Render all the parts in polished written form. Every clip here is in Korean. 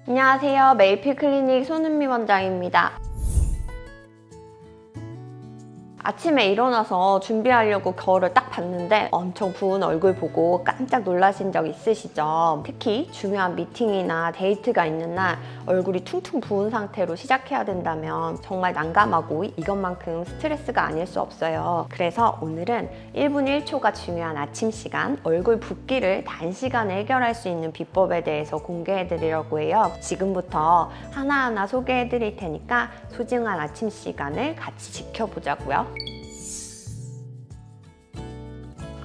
안녕하세요. 메이필 클리닉 손은미 원장입니다. 아침에 일어나서 준비하려고 거울을 딱 봤는데 엄청 부은 얼굴 보고 깜짝 놀라신 적 있으시죠? 특히 중요한 미팅이나 데이트가 있는 날 얼굴이 퉁퉁 부은 상태로 시작해야 된다면 정말 난감하고 이것만큼 스트레스가 아닐 수 없어요. 그래서 오늘은 1분 1초가 중요한 아침 시간 얼굴 붓기를 단시간에 해결할 수 있는 비법에 대해서 공개해 드리려고 해요. 지금부터 하나하나 소개해 드릴 테니까 소중한 아침 시간을 같이 지켜보자고요.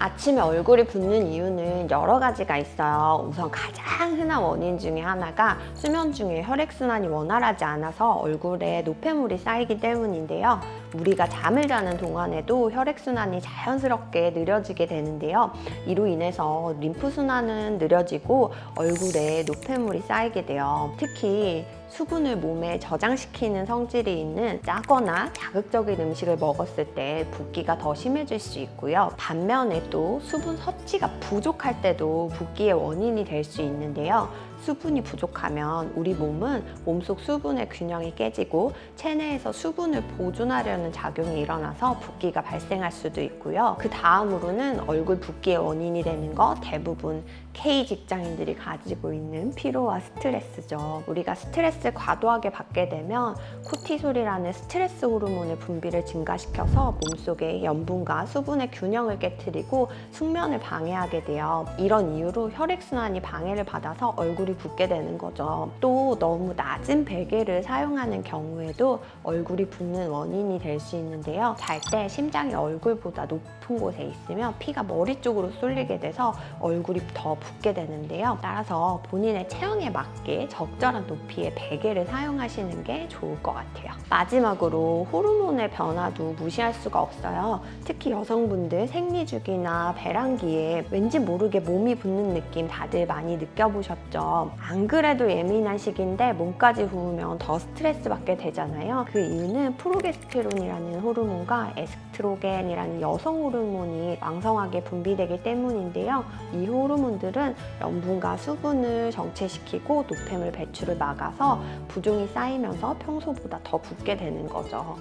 아침에 얼굴이 붓는 이유는 여러 가지가 있어요. 우선 가장 흔한 원인 중에 하나가 수면 중에 혈액순환이 원활하지 않아서 얼굴에 노폐물이 쌓이기 때문인데요. 우리가 잠을 자는 동안에도 혈액순환이 자연스럽게 느려지게 되는데요. 이로 인해서 림프순환은 느려지고 얼굴에 노폐물이 쌓이게 돼요. 특히 수분을 몸에 저장시키는 성질이 있는 짜거나 자극적인 음식을 먹었을 때 붓기가 더 심해질 수 있고요. 반면에 또 수분 섭취가 부족할 때도 붓기의 원인이 될 수 있는데요. 수분이 부족하면 우리 몸은 몸속 수분의 균형이 깨지고 체내에서 수분을 보존하려는 작용이 일어나서 붓기가 발생할 수도 있고요. 그 다음으로는 얼굴 붓기의 원인이 되는 거 대부분 K 직장인들이 가지고 있는 피로와 스트레스죠. 우리가 스트레스를 과도하게 받게 되면 코티솔이라는 스트레스 호르몬의 분비를 증가시켜서 몸속의 염분과 수분의 균형을 깨트리고 숙면을 방해하게 돼요. 이런 이유로 혈액순환이 방해를 받아서 얼굴이 붓게 되는 거죠. 또 너무 낮은 베개를 사용하는 경우에도 얼굴이 붓는 원인이 될 수 있는데요. 잘 때 심장이 얼굴보다 높은 곳에 있으면 피가 머리 쪽으로 쏠리게 돼서 얼굴이 더 붓게 되는데요. 따라서 본인의 체형에 맞게 적절한 높이의 베개를 사용하시는 게 좋을 것 같아요. 마지막으로 호르몬의 변화도 무시할 수가 없어요. 특히 여성분들 생리주기나 배란기에 왠지 모르게 몸이 붓는 느낌 다들 많이 느껴보셨죠? 안 그래도 예민한 시기인데 몸까지 부으면 더 스트레스 받게 되잖아요. 그 이유는 프로게스테론이라는 호르몬과 에스트로겐이라는 여성 호르몬이 왕성하게 분비되기 때문인데요. 이 호르몬들은 염분과 수분을 정체시키고 노폐물 배출을 막아서 부종이 쌓이면서 평소보다 더 붓게 되는 거죠.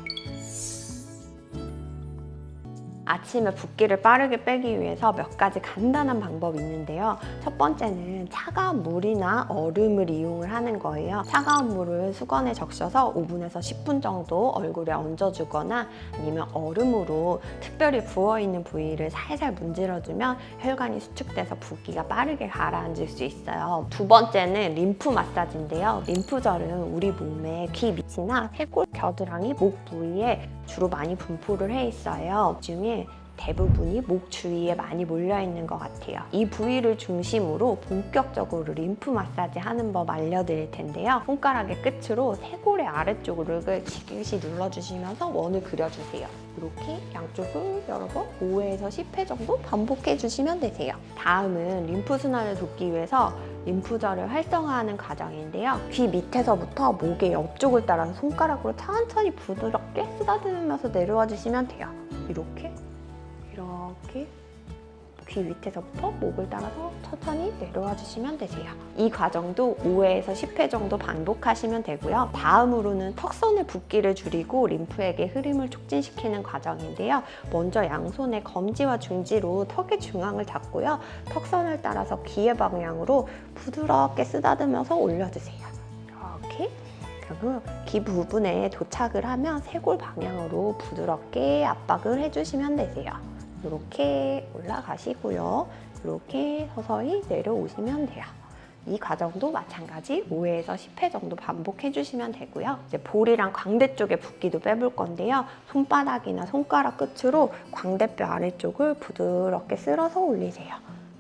아침에 붓기를 빠르게 빼기 위해서 몇 가지 간단한 방법이 있는데요. 첫 번째는 차가운 물이나 얼음을 이용을 하는 거예요. 차가운 물을 수건에 적셔서 5분에서 10분 정도 얼굴에 얹어주거나 아니면 얼음으로 특별히 부어있는 부위를 살살 문질러주면 혈관이 수축돼서 붓기가 빠르게 가라앉을 수 있어요. 두 번째는 림프 마사지인데요. 림프절은 우리 몸의 귀 밑이나 쇄골, 겨드랑이, 목 부위에 주로 많이 분포를 해 있어요. 그 중에 대부분이 목 주위에 많이 몰려있는 것 같아요. 이 부위를 중심으로 본격적으로 림프 마사지 하는 법 알려드릴 텐데요. 손가락의 끝으로 쇄골의 아래쪽을 지그시 눌러주시면서 원을 그려주세요. 이렇게 양쪽을 여러 번 5회에서 10회 정도 반복해주시면 되세요. 다음은 림프순환을 돕기 위해서 림프절을 활성화하는 과정인데요. 귀 밑에서부터 목의 옆쪽을 따라서 손가락으로 천천히 부드럽게 쓰다듬으면서 내려와 주시면 돼요. 이렇게 귀 밑에서부터 목을 따라서 천천히 내려와 주시면 되세요. 이 과정도 5회에서 10회 정도 반복하시면 되고요. 다음으로는 턱선의 붓기를 줄이고 림프에게 흐름을 촉진시키는 과정인데요. 먼저 양손의 검지와 중지로 턱의 중앙을 잡고요. 턱선을 따라서 귀의 방향으로 부드럽게 쓰다듬어서 올려주세요. 이렇게. 그리고 귀 부분에 도착을 하면 쇄골 방향으로 부드럽게 압박을 해주시면 되세요. 이렇게 올라가시고요. 이렇게 서서히 내려오시면 돼요. 이 과정도 마찬가지 5회에서 10회 정도 반복해 주시면 되고요. 이제 볼이랑 광대 쪽의 붓기도 빼볼 건데요. 손바닥이나 손가락 끝으로 광대뼈 아래쪽을 부드럽게 쓸어서 올리세요.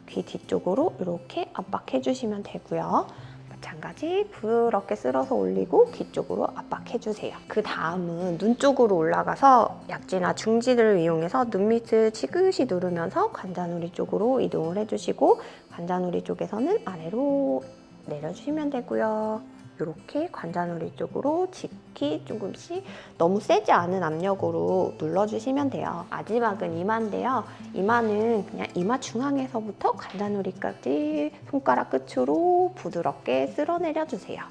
귀 뒤쪽으로 이렇게 압박해 주시면 되고요. 마찬가지 부드럽게 쓸어서 올리고 귀 쪽으로 압박해주세요. 그 다음은 눈 쪽으로 올라가서 약지나 중지를 이용해서 눈 밑을 지그시 누르면서 관자놀이 쪽으로 이동을 해주시고 관자놀이 쪽에서는 아래로 내려주시면 되고요. 이렇게 관자놀이 쪽으로 짚기 조금씩 너무 세지 않은 압력으로 눌러주시면 돼요. 마지막은 이마인데요. 이마는 그냥 이마 중앙에서부터 관자놀이까지 손가락 끝으로 부드럽게 쓸어내려 주세요.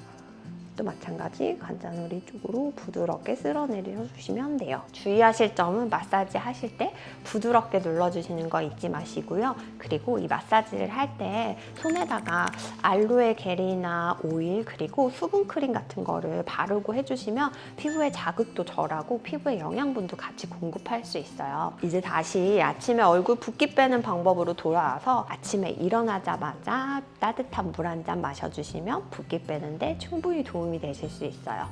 이것도 마찬가지 관자놀이 쪽으로 부드럽게 쓸어내려 주시면 돼요. 주의하실 점은 마사지 하실 때 부드럽게 눌러주시는 거 잊지 마시고요. 그리고 이 마사지를 할 때 손에다가 알로에 겔이나 오일 그리고 수분 크림 같은 거를 바르고 해주시면 피부의 자극도 덜하고 피부의 영양분도 같이 공급할 수 있어요. 이제 다시 아침에 얼굴 붓기 빼는 방법으로 돌아와서 아침에 일어나자마자 따뜻한 물 한 잔 마셔주시면 붓기 빼는데 충분히 도움이 되실 수 있어요.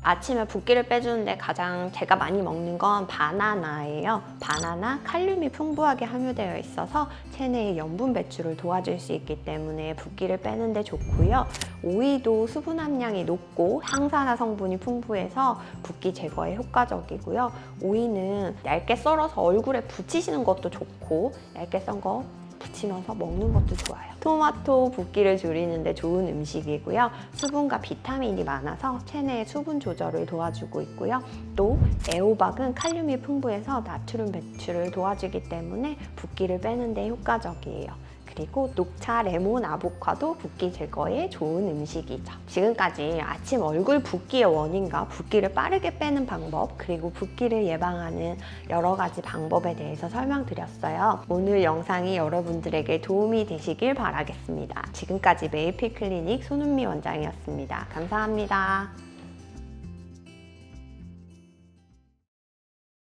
아침에 붓기를 빼주는데 가장 제가 많이 먹는 건 바나나예요. 바나나 칼륨이 풍부하게 함유되어 있어서 체내의 염분 배출을 도와줄 수 있기 때문에 붓기를 빼는데 좋고요. 오이도 수분 함량이 높고 항산화 성분이 풍부해서 붓기 제거에 효과적이고요. 오이는 얇게 썰어서 얼굴에 붙이시는 것도 좋고 얇게 썬 거 붙이면서 먹는 것도 좋아요. 토마토 붓기를 줄이는데 좋은 음식이고요. 수분과 비타민이 많아서 체내의 수분 조절을 도와주고 있고요. 또 애호박은 칼륨이 풍부해서 나트륨 배출을 도와주기 때문에 붓기를 빼는 데 효과적이에요. 그리고 녹차, 레몬, 아보카도 붓기 제거에 좋은 음식이죠. 지금까지 아침 얼굴 붓기의 원인과 붓기를 빠르게 빼는 방법, 그리고 붓기를 예방하는 여러 가지 방법에 대해서 설명드렸어요. 오늘 영상이 여러분들에게 도움이 되시길 바라겠습니다. 지금까지 메이필 클리닉 손은미 원장이었습니다. 감사합니다.